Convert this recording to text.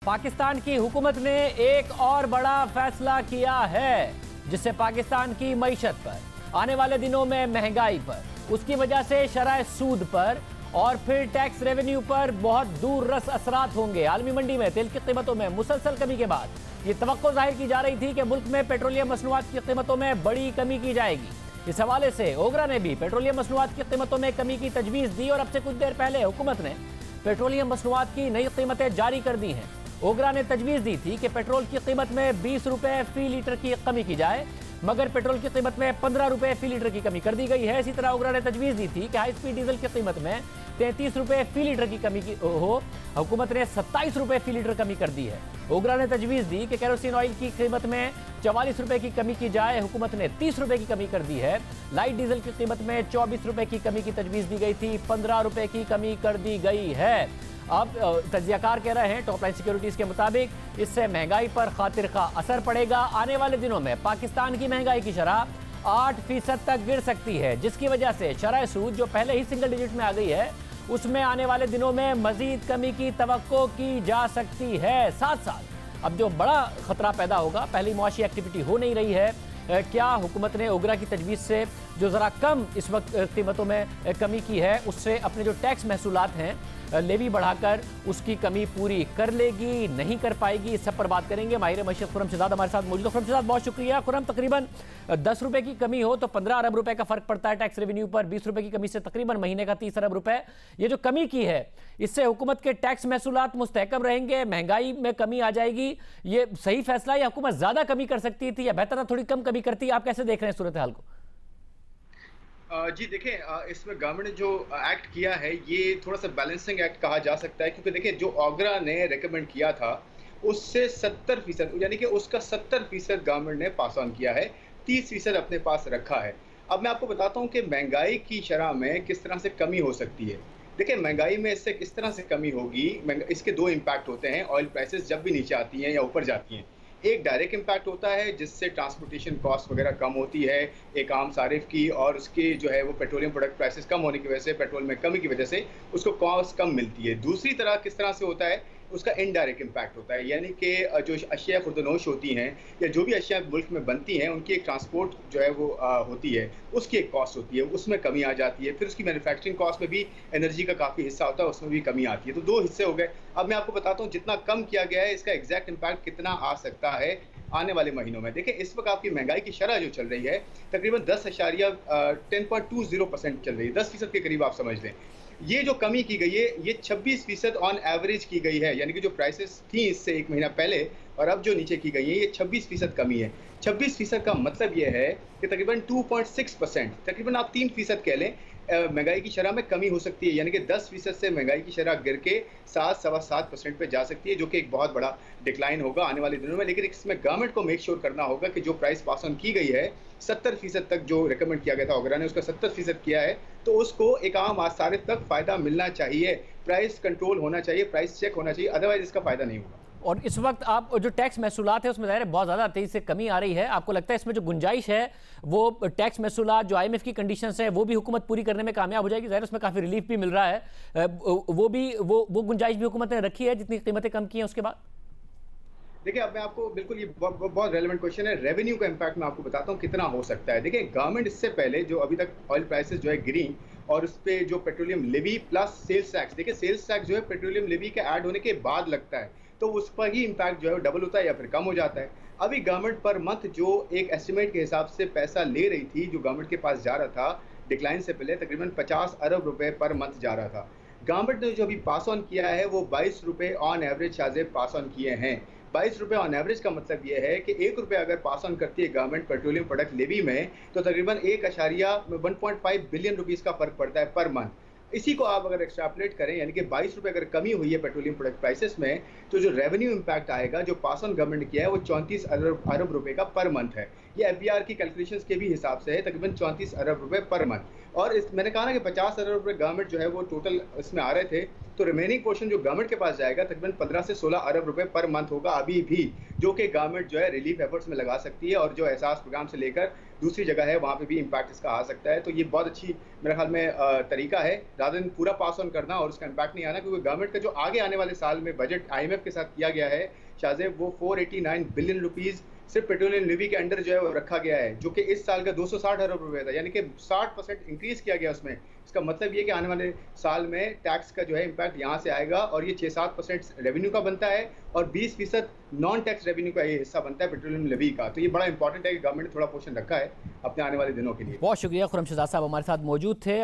पाकिस्तान की हुकूमत ने एक और बड़ा फैसला किया है, जिससे पाकिस्तान की मईशत पर, आने वाले दिनों में महंगाई पर, उसकी वजह से शरह सूद पर और फिर टैक्स रेवेन्यू पर बहुत दूर रस असरात होंगे। आलमी मंडी में तेल की कीमतों में मुसलसल कमी के बाद ये तवक्को जाहिर की जा रही थी कि मुल्क में पेट्रोलियम मसनूआत की कीमतों में बड़ी कमी की जाएगी। इस हवाले से ओगरा ने भी पेट्रोलियम मसनूआत की कीमतों में कमी की तजवीज़ दी और अब से कुछ देर पहले हुकूमत ने पेट्रोलियम मसनूआत की नई कीमतें जारी कर दी हैं। ओगरा ने तजवीज़ दी थी कि पेट्रोल की कीमत में 20 रुपये फी लीटर की कमी की जाए, मगर पेट्रोल की कीमत में 15 रुपये फी लीटर की कमी कर दी गई है। इसी तरह ओगरा ने तजवीज़ दी थी कि हाई स्पीड डीजल की कीमत में 33 रुपये फी लीटर की कमी की हो, हुकूमत ने 27 रुपये फी लीटर कमी कर दी है। ओगरा ने तजवीज़ दी कि केरोसिन ऑयल की कीमत में 44 रुपये की कमी की जाए, हुकूमत ने 30 रुपये की कमी कर दी है। लाइट डीजल की कीमत में 24 रुपये की कमी की तजवीज़ दी गई थी, 15 रुपये की कमी कर दी गई है। अब तज्जियाकार कह रहे हैं टॉप लाइन सिक्योरिटीज़ के मुताबिक इससे महंगाई पर खातिर का असर पड़ेगा। आने वाले दिनों में पाकिस्तान की महंगाई की शरह 8% तक गिर सकती है, जिसकी वजह से शरह सूद जो पहले ही सिंगल डिजिट में आ गई है, उसमें आने वाले दिनों में मजीद कमी की तवक्को की जा सकती है। साथ साथ अब जो बड़ा खतरा पैदा होगा, पहली मुआशी एक्टिविटी हो नहीं रही है, क्या हुकूमत ने ओगरा की तजवीज़ से जो ज़रा कम इस वक्त कीमतों में कमी की है, उससे अपने जो टैक्स महसूलात हैं लेवी बढ़ाकर उसकी कमी पूरी कर लेगी, नहीं कर पाएगी, इस सब पर बात करेंगे। माहिर मईशत खुर्रम शहजाद हमारे साथ मौजूद है। खुर्रम शहजाद, बहुत शुक्रिया। खुर्रम, तकरीबन 10 रुपये की कमी हो तो 15 अरब रुपए का फर्क पड़ता है टैक्स रेवेन्यू पर। 20 रुपये की कमी से तकरीबन महीने का 30 अरब रुपए। ये जो कमी की है, इससे हुकूमत के टैक्स महसूलात मुस्तहकम रहेंगे, महंगाई में कमी आ जाएगी। ये सही फैसला है या हुकूमत ज़्यादा कमी कर सकती थी या बेहतर था थोड़ी कम कमी करती? आप कैसे देख रहे हैं सूरत हाल को? जी देखें, इसमें गवर्नमेंट ने जो एक्ट किया है ये थोड़ा सा बैलेंसिंग एक्ट कहा जा सकता है, क्योंकि देखिए जो ओगरा ने रेकमेंड किया था उससे 70%, यानी कि उसका 70% गवर्नमेंट ने पास ऑन किया है, 30% अपने पास रखा है। अब मैं आपको बताता हूँ कि महंगाई की शरह में किस तरह से कमी हो सकती है। देखिए महंगाई में इससे किस तरह से कमी होगी, इसके दो इम्पैक्ट होते हैं। ऑयल प्राइसेस जब भी नीचे आती हैं या ऊपर जाती हैं, एक डायरेक्ट इम्पैक्ट होता है जिससे ट्रांसपोर्टेशन कॉस्ट वगैरह कम होती है एक आम सारिफ की, और उसके जो है वो पेट्रोलियम प्रोडक्ट प्राइसेस कम होने की वजह से, पेट्रोल में कमी की वजह से उसको कॉस्ट कम मिलती है। दूसरी तरह किस तरह से होता है, उसका इनडायरेक्ट इम्पैक्ट होता है, यानी कि जो अशिया खुर्दनोश होती हैं या जो भी अशिया मुल्क में बनती हैं, उनकी एक ट्रांसपोर्ट जो है वो होती है, उसकी एक कॉस्ट होती है, उसमें कमी आ जाती है। फिर उसकी मैन्युफैक्चरिंग कॉस्ट में भी एनर्जी का काफ़ी हिस्सा होता है, उसमें भी कमी आती है। तो दो हिस्से हो गए। अब मैं आपको बताता हूँ जितना कम किया गया है इसका एग्जैक्ट इम्पैक्ट कितना आ सकता है आने वाले महीनों में। देखिए इस वक्त आपकी महंगाई की शरह जो चल रही है तकरीबन 10.20% चल रही है, 10% के करीब आप समझ लें। ये जो कमी की गई है ये 26% ऑन एवरेज की गई है, यानी कि जो प्राइसेस थी इससे एक महीना पहले और अब जो नीचे की गई है ये 26% कमी है। 26% का मतलब ये है कि तकरीबन 2.6%, तकरीबन आप 3% कह लें, महंगाई की शरह में कमी हो सकती है, यानी कि 10% से महंगाई की शरह गिर के 7-7.25% पे जा सकती है, जो कि एक बहुत बड़ा डिक्लाइन होगा आने वाले दिनों में। लेकिन इसमें गवर्नमेंट को मेक श्योर करना होगा कि जो प्राइस पास ऑन की गई है 70% तक जो रिकमेंड किया गया था ओगरा ने, उसका 70% किया है, तो उसको एक आम सारिफ तक फ़ायदा मिलना चाहिए, प्राइस कंट्रोल होना चाहिए, प्राइस चेक होना चाहिए, अदरवाइज इसका फ़ायदा नहीं होगा। और इस वक्त आप जो टैक्स महसूलात है उसमें ज़ाहिर है बहुत ज़्यादा तेज़ी से कमी आ रही है। आपको लगता है इसमें जो गुंजाइश है वो टैक्स महसूलात जो IMF की कंडीशंस है वो भी हुकूमत पूरी करने में कामयाब हो जाएगी? ज़ाहिर उसमें काफ़ी रिलीफ भी मिल रहा है, वो गुंजाइश भी हुकूमत ने रखी है जितनी कीमतें कम की हैं उसके बाद? देखिए अब मैं आपको बिल्कुल, ये बहुत रेलेवेंट क्वेश्चन है। रेवेन्यू का इम्पैक्ट मैं आपको बताता हूँ कितना हो सकता है। देखिए गवर्नमेंट इससे पहले जो अभी तक ऑयल प्राइसेस जो है गिरी और उस पर जो petroleum levy plus sales tax, देखिए सेल्स टैक्स जो है पेट्रोलियम लेवी के ऐड होने के बाद लगता है, तो उस पर ही इम्पैक्ट जो है डबल होता है या फिर कम हो जाता है। अभी गवर्नमेंट पर मंथ जो एक एस्टिमेट के हिसाब से पैसा ले रही थी, जो गवर्नमेंट के पास जा रहा था डिक्लाइन से पहले, तकरीबन 50 अरब रुपए पर मंथ जा रहा था। गवर्नमेंट ने जो अभी पास ऑन किया है वो 22 रुपये on average Shahzeb pass on किए हैं। 22 रुपये ऑन एवरेज का मतलब ये है कि 1 रुपये अगर पास ऑन करती है गवर्नमेंट पेट्रोलियम प्रोडक्ट लेवी में, तो तकरीबन 1.15 बिलियन रुपीज़ का फर्क पड़ता है पर मंथ। इसी को आप अगर एक्सट्रापलेट करें, यानी कि 22 रुपये अगर कमी हुई है पेट्रोलियम प्रोडक्ट प्राइसेस में, तो जो रेवेन्यू इम्पैक्ट आएगा जो पास ऑन गवर्नमेंट किया है वो 34 अरब रुपए का पर मंथ है। ये एफबीआर की कैलकुलेशंस के भी हिसाब से है, तकरीबन 34 अरब रुपए पर मंथ। और इस मैंने कहा ना कि 50 अरब रुपए गवर्नमेंट जो है वो टोटल इसमें आ रहे थे, तो रिमेनिंग पोर्शन जो गवर्नमेंट के पास जाएगा तकरीबन 15 से 16 अरब रुपए पर मंथ होगा अभी भी, जो कि गवर्नमेंट जो है रिलीफ एफर्ट्स में लगा सकती है, और जो एहसास प्रोग्राम से लेकर दूसरी जगह है वहाँ पे भी इम्पैक्ट इसका आ सकता है। तो ये बहुत अच्छी मेरे ख्याल में तरीका है, रादर देन पूरा पास ऑन करना और उसका इम्पैक्ट नहीं आना, क्योंकि गवर्नमेंट का जो आगे आने वाले साल में बजट आईएमएफ के साथ किया गया है शाहजेब, वो 489 बिलियन रुपीस सिर्फ पेट्रोलियम लेवी के अंडर जो है वो रखा गया है, जो कि इस साल का 260 अरब रुपए था, यानी कि 60% इंक्रीज किया गया उसमें। इसका मतलब ये कि आने वाले साल में टैक्स का जो है इम्पैक्ट यहाँ से आएगा, और ये 6-7% रेवेन्यू का बनता है और 20% नॉन टैक्स रेवेन्यू का ये हिस्सा बनता है पेट्रोलियम लेवी का। तो ये बड़ा इंपॉर्टेंट है कि गवर्नमेंट ने थोड़ा पोर्शन रखा है अपने आने वाले दिनों के लिए। बहुत शुक्रिया, खुर्रम शहजाद साहब हमारे साथ मौजूद थे।